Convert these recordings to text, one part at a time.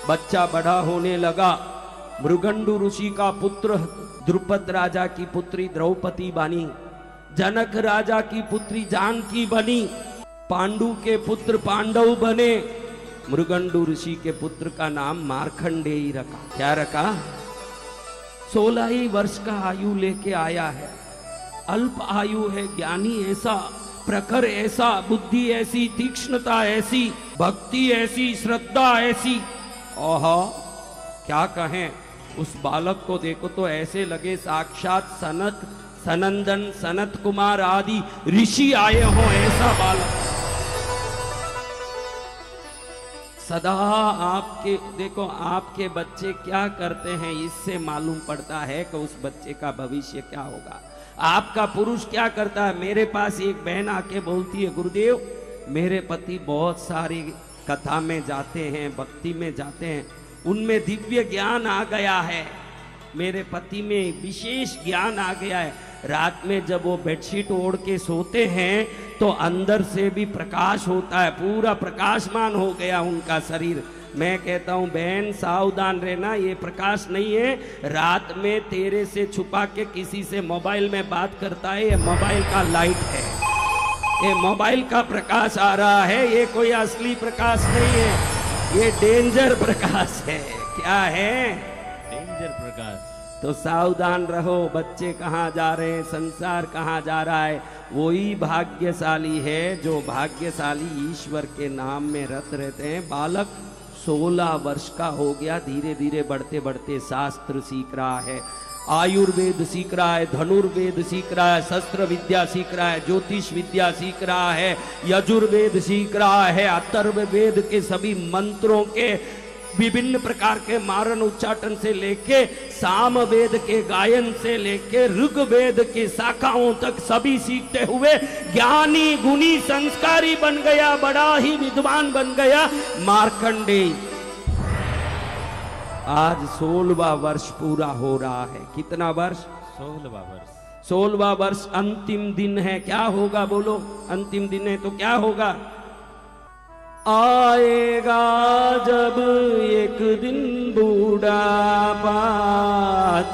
बच्चा बड़ा होने लगा। मृगंडु ऋषि का पुत्र द्रुपद राजा की पुत्री द्रौपदी बनी, जनक राजा की पुत्री जानकी बनी, पांडु के पुत्र पांडव बने। मृगंडु ऋषि के पुत्र का नाम मार्कंडेय रखा। क्या रखा? 16 ही वर्ष का आयु लेके आया है। अल्प आयु है, ज्ञानी ऐसा, प्रखर ऐसा, बुद्धि ऐसी, तीक्ष्णता ऐसी, भक्ति ऐसी, श्रद्धा ऐसी। ओहो, क्या कहें, उस बालक को देखो तो ऐसे लगे साक्षात सनक, सनंदन, सनत कुमार आदि ऋषि आए हो, ऐसा बालक। सदा आपके देखो, आपके बच्चे क्या करते हैं इससे मालूम पड़ता है कि उस बच्चे का भविष्य क्या होगा। आपका पुरुष क्या करता है। मेरे पास एक बहन आके बोलती है, गुरुदेव मेरे पति बहुत सारी कथा में जाते हैं, भक्ति में जाते हैं, उनमें दिव्य ज्ञान आ गया है, मेरे पति में विशेष ज्ञान आ गया है। रात में जब वो बेडशीट ओढ़ के सोते हैं तो अंदर से भी प्रकाश होता है, पूरा प्रकाशमान हो गया उनका शरीर। मैं कहता हूं बहन सावधान रहना, ये प्रकाश नहीं है, रात में तेरे से छुपा के किसी से मोबाइल में बात करता है, ये मोबाइल का लाइट है, ये मोबाइल का प्रकाश आ रहा है, ये कोई असली प्रकाश नहीं है, ये डेंजर प्रकाश है। क्या है? डेंजर प्रकाश। तो सावधान रहो, बच्चे कहाँ जा रहे हैं, संसार कहाँ जा रहा है। वही भाग्यशाली है जो भाग्यशाली ईश्वर के नाम में रत रहते हैं। बालक 16 वर्ष का हो गया, धीरे धीरे बढ़ते बढ़ते शास्त्र सीख रहा है, आयुर्वेद सीख रहा है, धनुर्वेद सीख रहा है, शस्त्र विद्या सीख रहा है, ज्योतिष विद्या सीख रहा है, यजुर्वेद सीख रहा है, अथर्ववेद के सभी मंत्रों के विभिन्न प्रकार के मारण उच्चाटन से लेके सामवेद के गायन से लेके ऋग्वेद की शाखाओं तक सभी सीखते हुए ज्ञानी गुणी संस्कारी बन गया, बड़ा ही विद्वान बन गया मार्कंडेय। आज 16वां वर्ष पूरा हो रहा है। कितना वर्ष? 16वां वर्ष। 16वां वर्ष अंतिम दिन है। क्या होगा बोलो? अंतिम दिन है तो क्या होगा? आएगा जब एक दिन बूढ़ापा,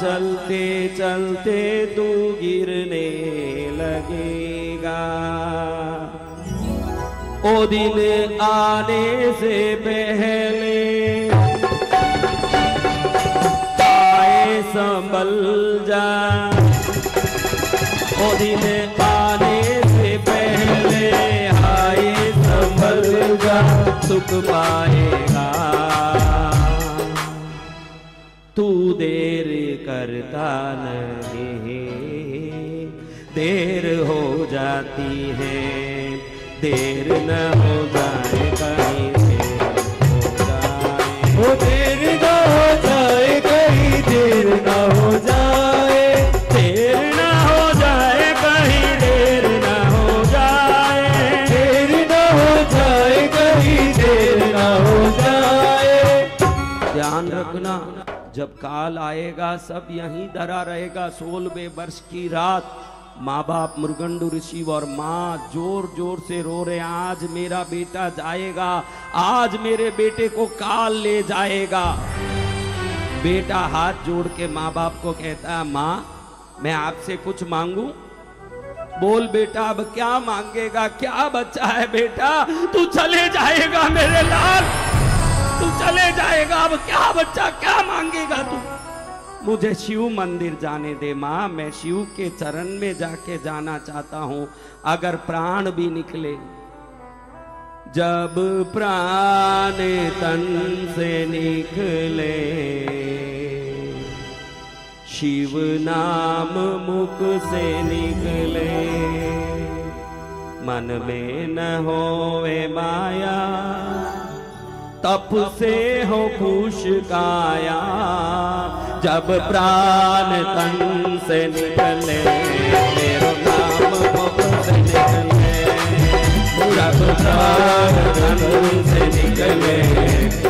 चलते चलते तू गिरने लगेगा। ओ दिन आने से पहले आए संभल जा, ओ दिन आने से पहले आए संभल जा, सुख पाएगा। तू देर करता नहीं, देर हो जाती है, देर न हो जाए कहीं, देर न हो जाए कहीं, देर न हो जाए, देर न हो जाए कहीं, देर न हो जाए, देर न हो जाए कहीं, देर न हो जाए। ध्यान रखना, जब काल आएगा सब यहीं धरा रहेगा। 16वें वर्ष की रात माँ बाप मृगंडु ऋषि और माँ जोर जोर से रो रहे हैं, आज मेरा बेटा जाएगा, आज मेरे बेटे को काल ले जाएगा। बेटा हाथ जोड़ के माँ बाप को कहता है, माँ मैं आपसे कुछ मांगू? बोल बेटा, अब क्या मांगेगा? क्या बच्चा है बेटा, तू चले जाएगा मेरे लाल, तू चले जाएगा, अब क्या बच्चा, क्या मांगेगा तू? मुझे शिव मंदिर जाने दे माँ, मैं शिव के चरण में जाके जाना चाहता हूं, अगर प्राण भी निकले। जब प्राण तन से निकले, शिव नाम मुख से निकले, मन में न होवे माया, तप से हो खुश काया। जब प्राण तन से निकले, मेरो नाम मुख से निकले, जब प्राण तन से निकले,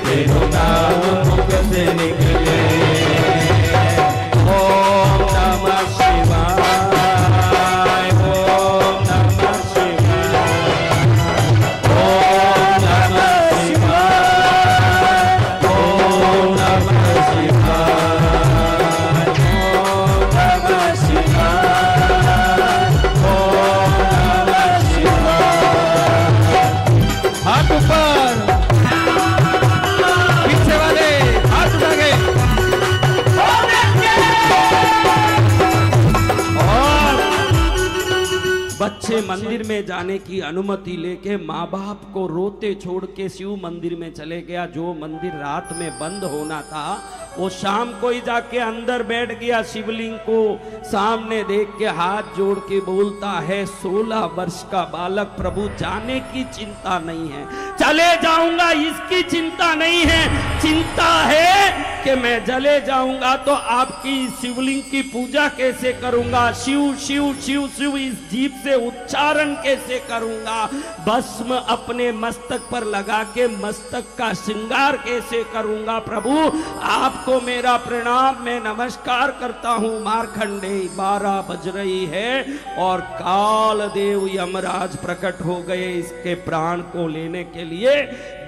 मेरो नाम मुख से निकले। ओम नमः शिवाय, ओम नमः शिवाय, ओम नमः शिवाय, ओम मंदिर में जाने की अनुमति लेके माँ बाप को रोते छोड़ के शिव मंदिर में चले गया। जो मंदिर रात में बंद होना था वो शाम को ही जाके अंदर बैठ गया। शिवलिंग को सामने देख के हाथ जोड़ के बोलता है, 16 वर्ष का बालक प्रभु, जाने की चिंता नहीं है, चले जाऊंगा इसकी चिंता नहीं है, चिंता है कि मैं जले जाऊंगा तो आपकी शिवलिंग की पूजा कैसे करूंगा, शिव शिव शिव शिव इस जीभ से उच्चारण कैसे करूंगा, भस्म अपने मस्तक पर लगा के मस्तक का श्रृंगार कैसे करूंगा। प्रभु आपको मेरा प्रणाम, मैं नमस्कार करता हूं। मार्कंडेय 12 बज रही है और काल देव यमराज प्रकट हो गए इसके प्राण को लेने के लिए।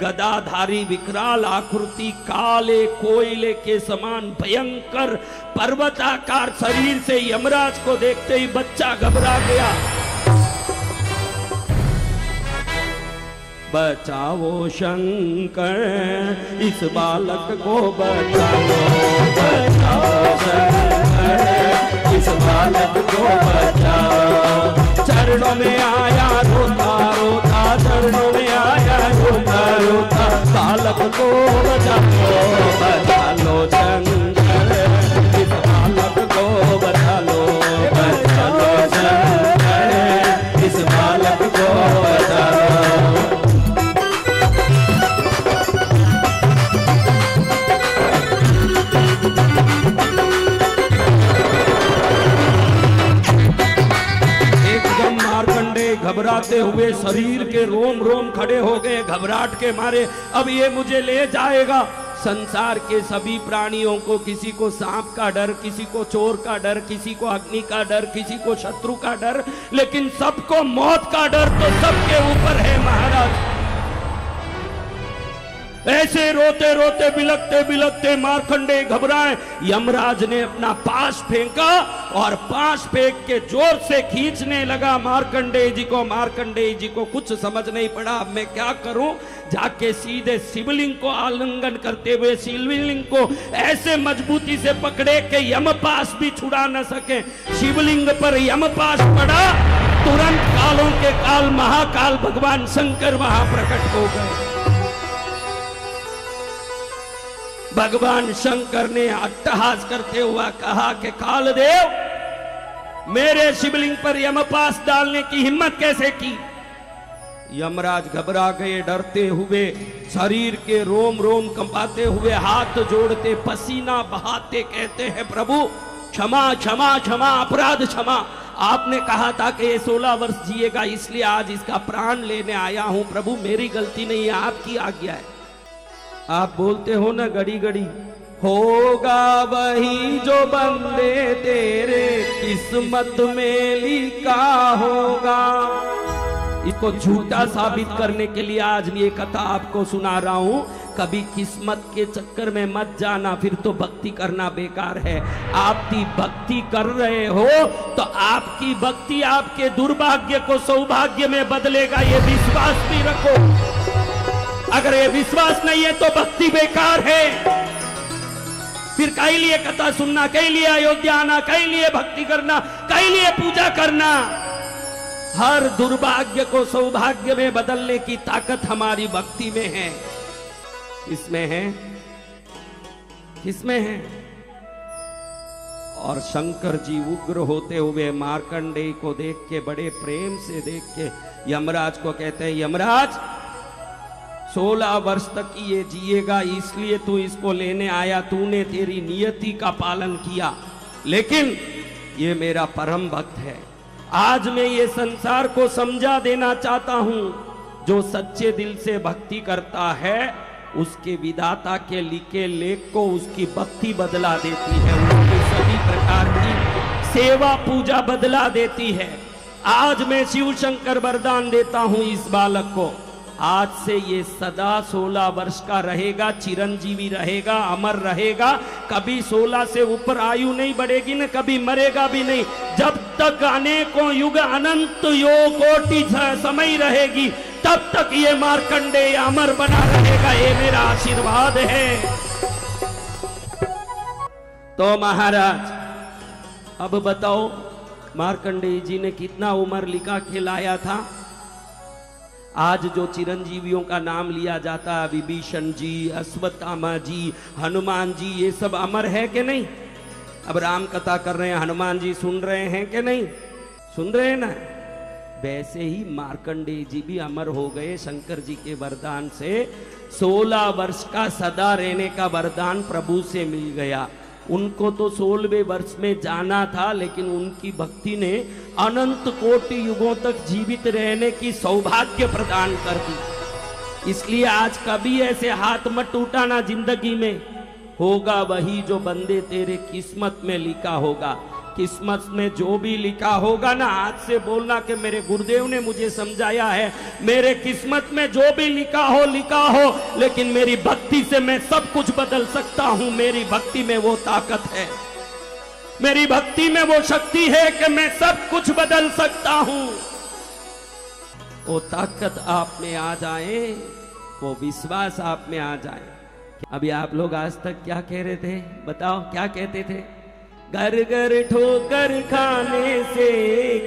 गदाधारी विकराल आकृति, काले कोयले के समान भयंकर पर्वताकार शरीर से यमराज को देखते ही बच्चा घबरा गया। बचाओ शंकर इस बालक को बचाओ, बचाओ शंकर इस बालक को बचाओ। चरणों में आया रोता रोता, चरणों में आया रोता रोता, बालक को बचाओ, बचा लो शंकर इस बालक को बचा लो, बचा लो शंकर इस बालक को बचा लो। घबराते हुए शरीर के रोम रोम खड़े हो गए घबराहट के मारे। अब ये मुझे ले जाएगा। संसार के सभी प्राणियों को, किसी को सांप का डर, किसी को चोर का डर, किसी को अग्नि का डर, किसी को शत्रु का डर, लेकिन सबको मौत का डर तो सबके ऊपर है महाराज। ऐसे रोते रोते बिलखते बिलखते मार्कंडेय घबराए। यमराज ने अपना पाश फेंका और पाश फेंक के जोर से खींचने लगा मार्कंडेय जी को। मार्कंडेय जी को कुछ समझ नहीं पड़ा, अब मैं क्या करूं। जाके सीधे शिवलिंग को आलिंगन करते हुए शिवलिंग को ऐसे मजबूती से पकड़े कि यमपाश भी छुड़ा न सके। शिवलिंग पर यमपाश पड़ा, तुरंत कालों के काल महाकाल भगवान शंकर वहां प्रकट हो गए। भगवान शंकर ने अट्टहास करते हुआ कहा कि कालदेव, मेरे शिवलिंग पर यमपाश डालने की हिम्मत कैसे की। यमराज घबरा गए, डरते हुए, शरीर के रोम रोम कंपाते हुए, हाथ जोड़ते, पसीना बहाते कहते हैं, प्रभु क्षमा क्षमा क्षमा, अपराध क्षमा। आपने कहा था कि ये 16 वर्ष जिएगा, इसलिए आज इसका प्राण लेने आया हूं। प्रभु मेरी गलती नहीं है, आपकी आज्ञा है। आप बोलते हो ना घड़ी घड़ी, होगा वही जो बंदे तेरे किस्मत में लिखा होगा। इसको झूठा साबित करने के लिए आज ये कथा आपको सुना रहा हूं। कभी किस्मत के चक्कर में मत जाना, फिर तो भक्ति करना बेकार है। आपकी भक्ति कर रहे हो तो आपकी भक्ति आपके दुर्भाग्य को सौभाग्य में बदलेगा, ये विश्वास भी रखो। अगर ये विश्वास नहीं है तो भक्ति बेकार है। फिर कई लिए कथा सुनना, कई लिए अयोध्या आना, कई लिए भक्ति करना, कई लिए पूजा करना। हर दुर्भाग्य को सौभाग्य में बदलने की ताकत हमारी भक्ति में है। इसमें है, किसमें है। और शंकर जी उग्र होते हुए मार्कंडेय को देख के, बड़े प्रेम से देख के यमराज को कहते हैं, यमराज 16 वर्ष तक ये जिएगा, इसलिए तू इसको लेने आया, तूने तेरी नियति का पालन किया, लेकिन ये मेरा परम भक्त है। आज मैं ये संसार को समझा देना चाहता हूं, जो सच्चे दिल से भक्ति करता है उसके विधाता के लिखे लेख को उसकी भक्ति बदला देती है, उसकी सभी प्रकार की सेवा पूजा बदला देती है। आज मैं शिव शंकर वरदान देता हूं इस बालक को, आज से ये सदा 16 वर्ष का रहेगा, चिरंजीवी रहेगा, अमर रहेगा। कभी 16 से ऊपर आयु नहीं बढ़ेगी न कभी मरेगा भी नहीं। जब तक अनेकों युग अनंत योग कोटि समय रहेगी तब तक ये मार्कंडेय अमर बना रहेगा। ये मेरा आशीर्वाद है। तो महाराज अब बताओ मार्कंडेय जी ने कितना उम्र लिखा खिलाया था। आज जो चिरंजीवियों का नाम लिया जाता है, विभीषण जी, अश्वत्थामा जी, हनुमान जी, ये सब अमर है कि नहीं? अब राम कथा कर रहे हैं, हनुमान जी सुन रहे हैं कि नहीं? सुन रहे हैं ना? वैसे ही मार्कंडेय जी भी अमर हो गए शंकर जी के वरदान से। 16 वर्ष का सदा रहने का वरदान प्रभु से मिल गया। उनको तो 16वें वर्ष में जाना था, लेकिन उनकी भक्ति ने अनंत कोटि युगों तक जीवित रहने की सौभाग्य प्रदान कर दी। इसलिए आज कभी ऐसे हाथ मत टूटाना जिंदगी में। होगा वही जो बंदे तेरे किस्मत में लिखा होगा। किस्मत में जो भी लिखा होगा ना, आज से बोलना कि मेरे गुरुदेव ने मुझे समझाया है, मेरे किस्मत में जो भी लिखा हो, लेकिन मेरी भक्ति से मैं सब कुछ बदल सकता हूं। मेरी भक्ति में वो ताकत है, मेरी भक्ति में वो शक्ति है कि मैं सब कुछ बदल सकता हूं। वो ताकत आप में आ जाए, वो विश्वास आप में आ जाए। अभी आप लोग आज तक क्या कह रहे थे? बताओ क्या कहते थे? घर घर ठोकर खाने से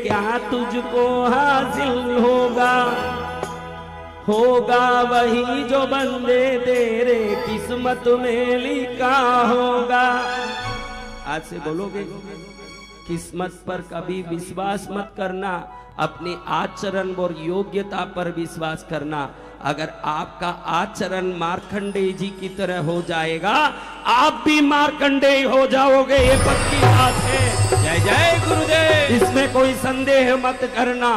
क्या तुझको हासिल होगा, होगा वही जो बंदे तेरे किस्मत में लिखा होगा। आज से बोलोगे? किस्मत पर कभी विश्वास मत करना, अपनी आचरण और योग्यता पर विश्वास करना। अगर आपका आचरण मार्कंडेय जी की तरह हो जाएगा, आप भी मार्कंडेय हो जाओगे, ये पक्की बात है। जय जय गुरुदेव। इसमें कोई संदेह मत करना।